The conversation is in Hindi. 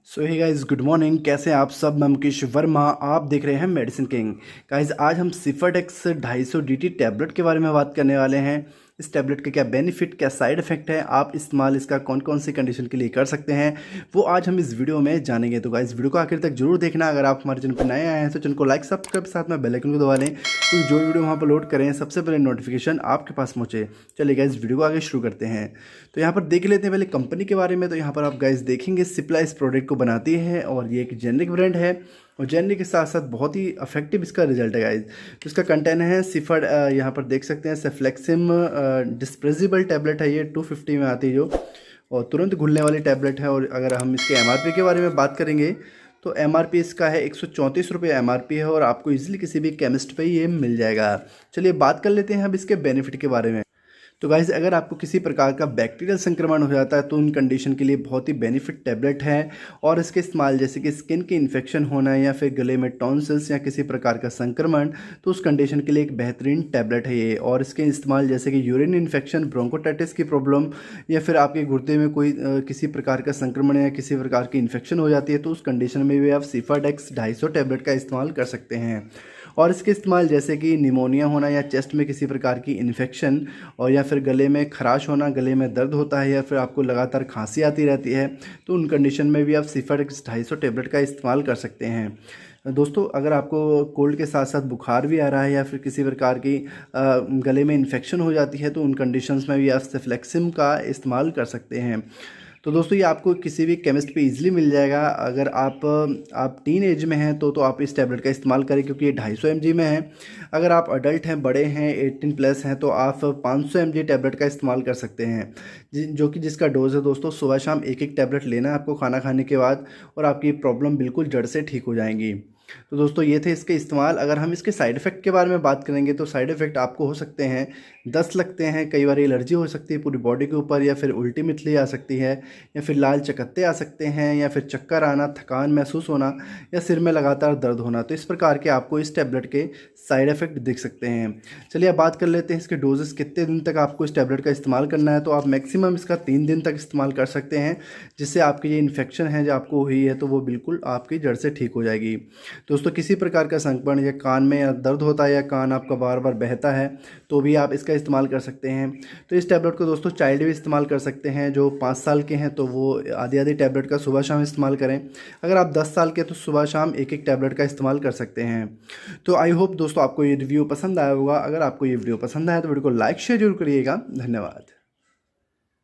सो हे गाइस, गुड मॉर्निंग। कैसे हैं आप सब? मैं मुकेश वर्मा, आप देख रहे हैं मेडिसिन किंग। गाइस, आज हम सिफाडेक्स 250 dt टैबलेट के बारे में बात करने वाले हैं। इस टैबलेट के क्या बेनिफिट, क्या साइड इफेक्ट है, आप इस्तेमाल इसका कौन कौन सी कंडीशन के लिए कर सकते हैं, वो आज हम इस वीडियो में जानेंगे। तो गाइस, वीडियो को आखिर तक जरूर देखना। अगर आप हमारे चैनल पर नए आए हैं तो चैनल को लाइक सब्सक्राइब साथ में बेल आइकन को दबा लें, क्योंकि जो वीडियो वहाँ पर लोड करें सबसे पहले नोटिफिकेशन आपके पास पहुँचे। चलिए गाइस, वीडियो को आगे शुरू करते हैं। तो यहाँ पर देख लेते हैं पहले कंपनी के बारे में। तो यहाँ पर आप गाइस देखेंगे सिप्ला इस प्रोडक्ट को बनाती है और ये एक जेनरिक ब्रांड है, और जेनरिक के साथ साथ बहुत ही इफेक्टिव इसका रिजल्ट है गाइस। तो इसका कंटेंट है सिफड, यहाँ पर देख सकते हैं सेफ्लेक्सिम डिस्प्रेजिबल टैबलेट है। ये 250 में आती है जो, और तुरंत घुलने वाली टैबलेट है। और अगर हम इसके एमआरपी के बारे में बात करेंगे तो एमआरपी इसका है 134 रुपये एमआरपी है, और आपको इजीली किसी भी केमिस्ट पे ये मिल जाएगा। चलिए बात कर लेते हैं अब इसके बेनिफिट के बारे में। तो गाइज़, अगर आपको किसी प्रकार का बैक्टीरियल संक्रमण हो जाता है तो उन कंडीशन के लिए बहुत ही बेनिफिट टैबलेट है। और इसके इस्तेमाल जैसे कि स्किन के इन्फेक्शन होना या फिर गले में टॉन्सिल्स या किसी प्रकार का संक्रमण, तो उस कंडीशन के लिए एक बेहतरीन टैबलेट है ये। और इसके इस्तेमाल जैसे कि यूरिन इन्फेक्शन, ब्रोंकोटाइटिस की प्रॉब्लम, या फिर आपके गुर्दे में कोई किसी प्रकार का संक्रमण या किसी प्रकार की इन्फेक्शन हो जाती है, तो उस कंडीशन में भी आप सिफाडेक्स 250 टैबलेट का इस्तेमाल कर सकते हैं। और इसके इस्तेमाल जैसे कि निमोनिया होना या चेस्ट में किसी प्रकार की इन्फेक्शन, और या फिर गले में खराश होना, गले में दर्द होता है, या फिर आपको लगातार खांसी आती रहती है, तो उन कंडीशन में भी आप सिफाडेक्स 250 टैबलेट का इस्तेमाल कर सकते हैं। दोस्तों, अगर आपको कोल्ड के साथ साथ बुखार भी आ रहा है या फिर किसी प्रकार की गले में इन्फेक्शन हो जाती है, तो उन कंडीशंस में भी आप सेफ्लेक्सिम का इस्तेमाल कर सकते हैं। तो दोस्तों, ये आपको किसी भी केमिस्ट पे इजीली मिल जाएगा। अगर आप टीन एज में हैं तो आप इस टैबलेट का इस्तेमाल करें, क्योंकि ये 250 mg में है। अगर आप अडल्ट हैं, बड़े हैं, 18 प्लस हैं, तो आप 500 mg टैबलेट का इस्तेमाल कर सकते हैं, जो कि जिसका डोज है दोस्तों सुबह शाम एक एक टैबलेट लेना है आपको खाना खाने के बाद, और आपकी प्रॉब्लम बिल्कुल जड़ से ठीक हो जाएंगी। तो दोस्तों, ये थे इसके इस्तेमाल। अगर हम इसके साइड इफ़ेक्ट के बारे में बात करेंगे तो साइड इफ़ेक्ट आपको हो सकते हैं, दस्त लगते हैं, कई बार एलर्जी हो सकती है पूरी बॉडी के ऊपर, या फिर उल्टी मितली आ सकती है, या फिर लाल चकत्ते आ सकते हैं, या फिर चक्कर आना, थकान महसूस होना, या सिर में लगातार दर्द होना। तो इस प्रकार के आपको इस टैबलेट के साइड इफ़ेक्ट दिख सकते हैं। चलिए अब बात कर लेते हैं इसके डोजेस, कितने दिन तक आपको इस टैबलेट का इस्तेमाल करना है। तो आप मैक्सिमम इसका 3 दिन तक इस्तेमाल कर सकते हैं, जिससे आपकी ये इन्फेक्शन है जो आपको हुई है तो वो बिल्कुल आपकी जड़ से ठीक हो जाएगी। दोस्तों, किसी प्रकार का संक्रमण या कान में या दर्द होता है या कान आपका बार बार बहता है, तो भी आप इसका इस्तेमाल कर सकते हैं। तो इस टैबलेट को दोस्तों चाइल्ड भी इस्तेमाल कर सकते हैं। जो 5 साल के हैं तो वो आधी आधी टैबलेट का सुबह शाम इस्तेमाल करें। अगर आप 10 साल के तो सुबह शाम एक एक टैबलेट का इस्तेमाल कर सकते हैं। तो आई होप दोस्तों आपको ये रिव्यू पसंद आया होगा। अगर आपको ये वीडियो पसंद आया तो वीडियो को लाइक शेयर जरूर करिएगा। धन्यवाद।